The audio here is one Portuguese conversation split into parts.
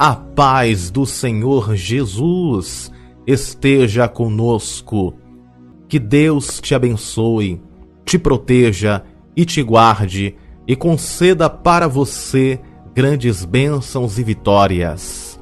A paz do Senhor Jesus esteja conosco. Que Deus te abençoe, te proteja e te guarde e conceda para você grandes bênçãos e vitórias.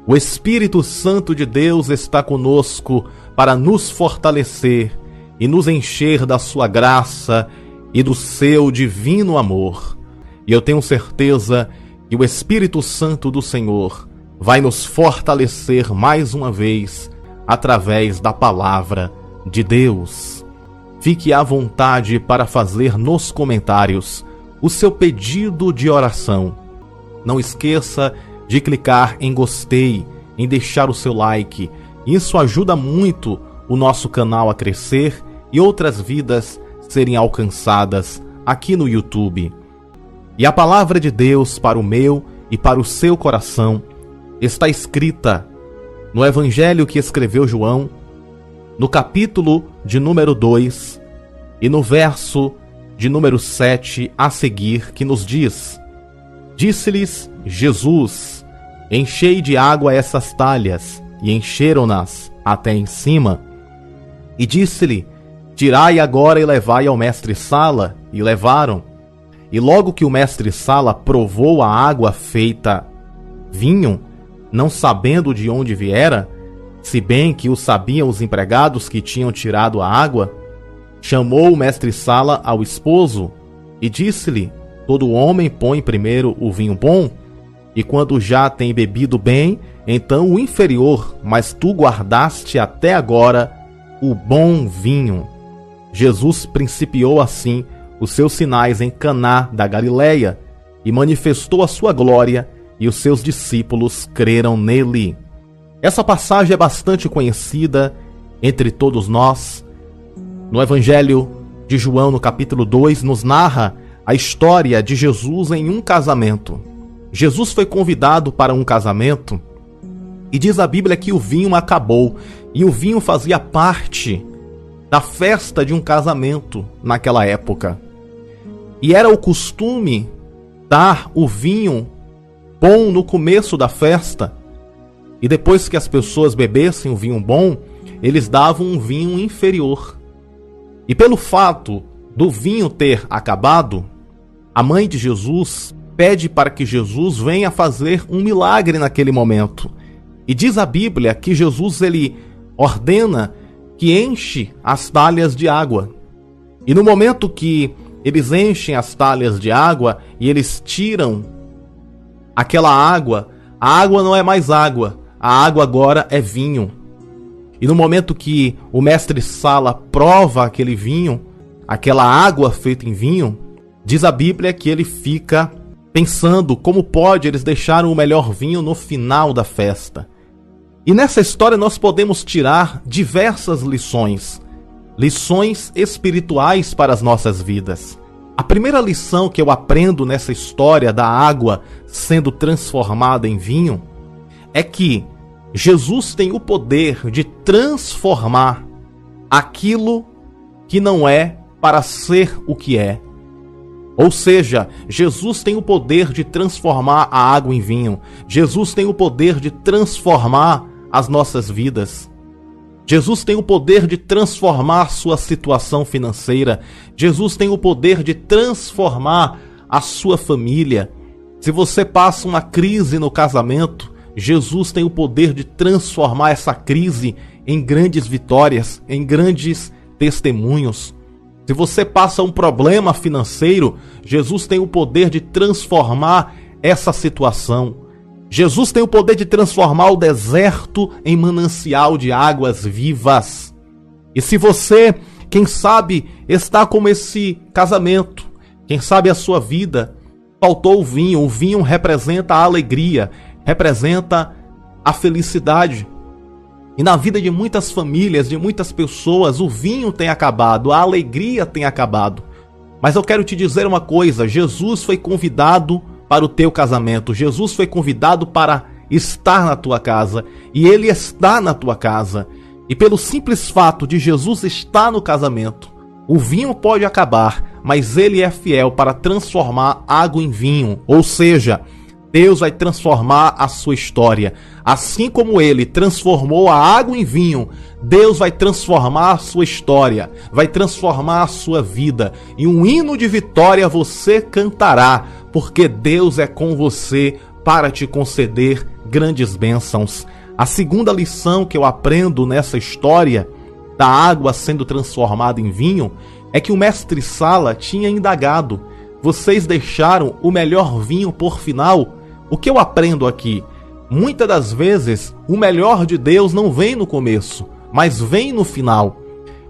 O Espírito Santo de Deus está conosco para nos fortalecer e nos encher da sua graça e do seu divino amor. E eu tenho certeza que o Espírito Santo do Senhor vai nos fortalecer mais uma vez através da palavra de Deus. Fique à vontade para fazer nos comentários o seu pedido de oração. Não esqueça de clicar em gostei, em deixar o seu like. Isso ajuda muito o nosso canal a crescer e outras vidas serem alcançadas aqui no YouTube. E a palavra de Deus para o meu e para o seu coração está escrita no Evangelho que escreveu João, no capítulo de número 2 e no verso de número 7 a seguir, que nos diz: Disse-lhes Jesus: Enchei de água essas talhas, e encheram-nas até em cima. E disse-lhe: Tirai agora e levai ao mestre-sala, e levaram. E logo que o mestre-sala provou a água feita vinho, não sabendo de onde viera, se bem que o sabiam os empregados que tinham tirado a água, chamou o mestre-sala ao esposo e disse-lhe: Todo homem põe primeiro o vinho bom, e quando já tem bebido bem, então o inferior, mas tu guardaste até agora o bom vinho. Jesus principiou assim os seus sinais em Caná da Galileia e manifestou a sua glória, e os seus discípulos creram nele. Essa passagem é bastante conhecida entre todos nós. No Evangelho de João, no capítulo 2, nos narra a história de Jesus em um casamento. Jesus foi convidado para um casamento e diz a Bíblia que o vinho acabou, e o vinho fazia parte da festa de um casamento naquela época. E era o costume dar o vinho bom no começo da festa, e depois que as pessoas bebessem o vinho bom, eles davam um vinho inferior. E pelo fato do vinho ter acabado, a mãe de Jesus pede para que Jesus venha fazer um milagre naquele momento. E diz a Bíblia que Jesus ele ordena que enche as talhas de água. E no momento que eles enchem as talhas de água e eles tiram aquela água, a água não é mais água, a água agora é vinho. E no momento que o mestre-sala prova aquele vinho, aquela água feita em vinho, diz a Bíblia que ele fica pensando como pode eles deixaram o melhor vinho no final da festa. E nessa história nós podemos tirar diversas lições espirituais para as nossas vidas. A primeira lição que eu aprendo nessa história da água sendo transformada em vinho é que Jesus tem o poder de transformar aquilo que não é para ser o que é. Ou seja, Jesus tem o poder de transformar a água em vinho. Jesus tem o poder de transformar as nossas vidas. Jesus tem o poder de transformar sua situação financeira. Jesus tem o poder de transformar a sua família. Se você passa uma crise no casamento, Jesus tem o poder de transformar essa crise em grandes vitórias, em grandes testemunhos. Se você passa um problema financeiro, Jesus tem o poder de transformar essa situação. Jesus tem o poder de transformar o deserto em manancial de águas vivas. E se você, quem sabe, está como esse casamento, quem sabe a sua vida, faltou o vinho representa a alegria, representa a felicidade. E na vida de muitas famílias, de muitas pessoas, o vinho tem acabado, a alegria tem acabado. Mas eu quero te dizer uma coisa, Jesus foi convidado para o teu casamento. Jesus foi convidado para estar na tua casa, e Ele está na tua casa. E pelo simples fato de Jesus estar no casamento, o vinho pode acabar, mas Ele é fiel para transformar água em vinho. Ou seja, Deus vai transformar a sua história. Assim como Ele transformou a água em vinho, Deus vai transformar a sua história, vai transformar a sua vida. E um hino de vitória você cantará, porque Deus é com você para te conceder grandes bênçãos. A segunda lição que eu aprendo nessa história da água sendo transformada em vinho é que o mestre Sala tinha indagado: vocês deixaram o melhor vinho por final? O que eu aprendo aqui? Muitas das vezes, o melhor de Deus não vem no começo, mas vem no final.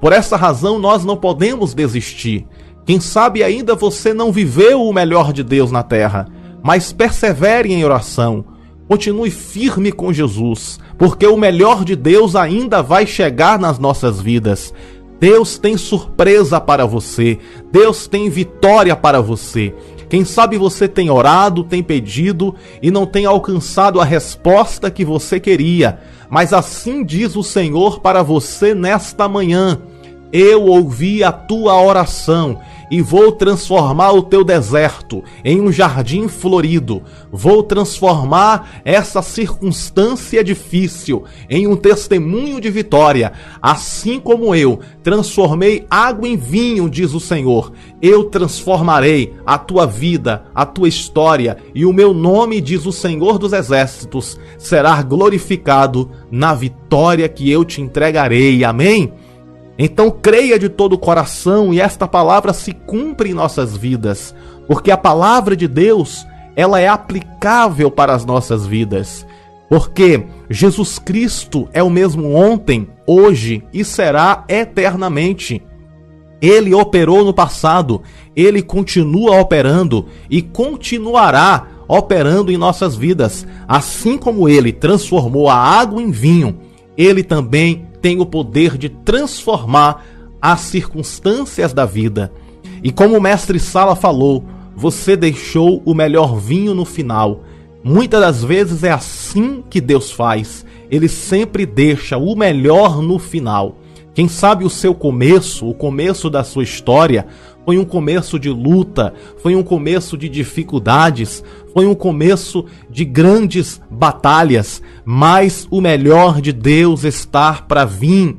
Por essa razão, nós não podemos desistir. Quem sabe ainda você não viveu o melhor de Deus na terra, mas persevere em oração. Continue firme com Jesus, porque o melhor de Deus ainda vai chegar nas nossas vidas. Deus tem surpresa para você. Deus tem vitória para você. Quem sabe você tem orado, tem pedido e não tem alcançado a resposta que você queria. Mas assim diz o Senhor para você nesta manhã: eu ouvi a tua oração e vou transformar o teu deserto em um jardim florido. Vou transformar essa circunstância difícil em um testemunho de vitória. Assim como eu transformei água em vinho, diz o Senhor, eu transformarei a tua vida, a tua história, e o meu nome, diz o Senhor dos Exércitos, será glorificado na vitória que eu te entregarei. Amém? Então creia de todo o coração e esta palavra se cumpre em nossas vidas, porque a palavra de Deus, ela é aplicável para as nossas vidas, porque Jesus Cristo é o mesmo ontem, hoje e será eternamente. Ele operou no passado, Ele continua operando e continuará operando em nossas vidas. Assim como Ele transformou a água em vinho, Ele também tem o poder de transformar as circunstâncias da vida. E como o mestre Sala falou, você deixou o melhor vinho no final. Muitas das vezes é assim que Deus faz. Ele sempre deixa o melhor no final. Quem sabe o seu começo, o começo da sua história, foi um começo de luta, foi um começo de dificuldades, foi um começo de grandes batalhas, mas o melhor de Deus está para vir.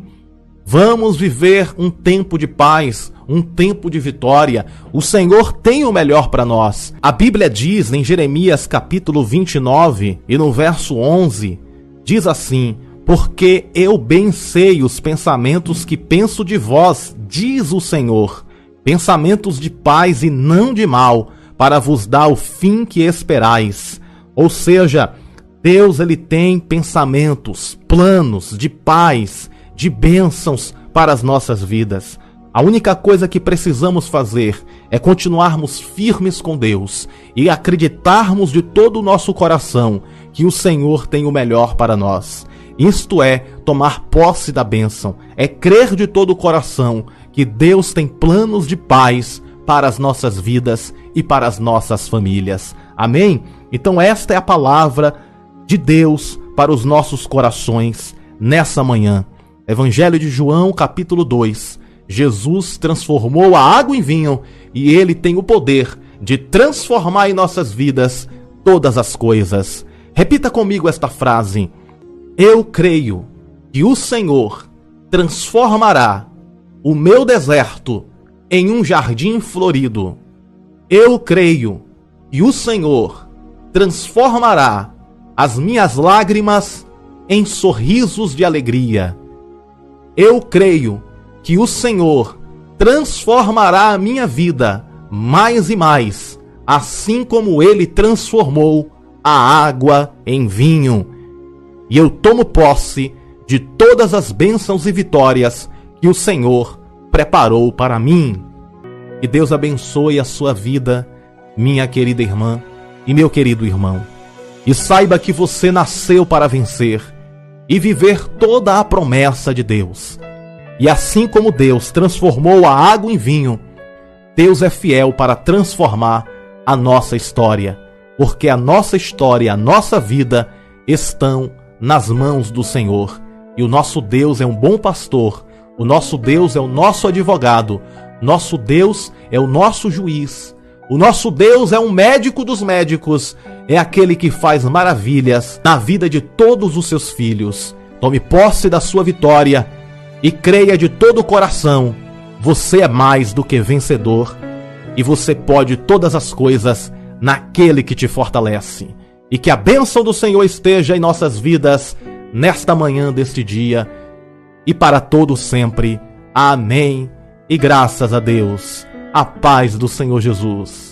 Vamos viver um tempo de paz, um tempo de vitória. O Senhor tem o melhor para nós. A Bíblia diz em Jeremias capítulo 29 e no verso 11, diz assim: porque eu bem sei os pensamentos que penso de vós, diz o Senhor, pensamentos de paz e não de mal, para vos dar o fim que esperais. Ou seja, Deus ele tem pensamentos, planos de paz, de bênçãos para as nossas vidas. A única coisa que precisamos fazer é continuarmos firmes com Deus e acreditarmos de todo o nosso coração que o Senhor tem o melhor para nós. Isto é tomar posse da bênção, é crer de todo o coração que Deus tem planos de paz para as nossas vidas e para as nossas famílias. Amém? Então esta é a palavra de Deus para os nossos corações nessa manhã. Evangelho de João, capítulo 2. Jesus transformou a água em vinho e Ele tem o poder de transformar em nossas vidas todas as coisas. Repita comigo esta frase: eu creio que o Senhor transformará o meu deserto em um jardim florido. Eu creio que o Senhor transformará as minhas lágrimas em sorrisos de alegria. Eu creio que o Senhor transformará a minha vida mais e mais, assim como Ele transformou a água em vinho. E eu tomo posse de todas as bênçãos e vitórias que o Senhor preparou para mim. Que Deus abençoe a sua vida, minha querida irmã e meu querido irmão. E saiba que você nasceu para vencer e viver toda a promessa de Deus. E assim como Deus transformou a água em vinho, Deus é fiel para transformar a nossa história, porque a nossa história e a nossa vida estão nas mãos do Senhor. E o nosso Deus é um bom pastor, o nosso Deus é o nosso advogado, nosso Deus é o nosso juiz, O nosso Deus é um médico dos médicos, é aquele que faz maravilhas na vida de todos os seus filhos. Tome posse da sua vitória e creia de todo o coração. Você é mais do que vencedor e você pode todas as coisas naquele que te fortalece. E que a bênção do Senhor esteja em nossas vidas nesta manhã deste dia e para todos sempre. Amém. E graças a Deus. A paz do Senhor Jesus.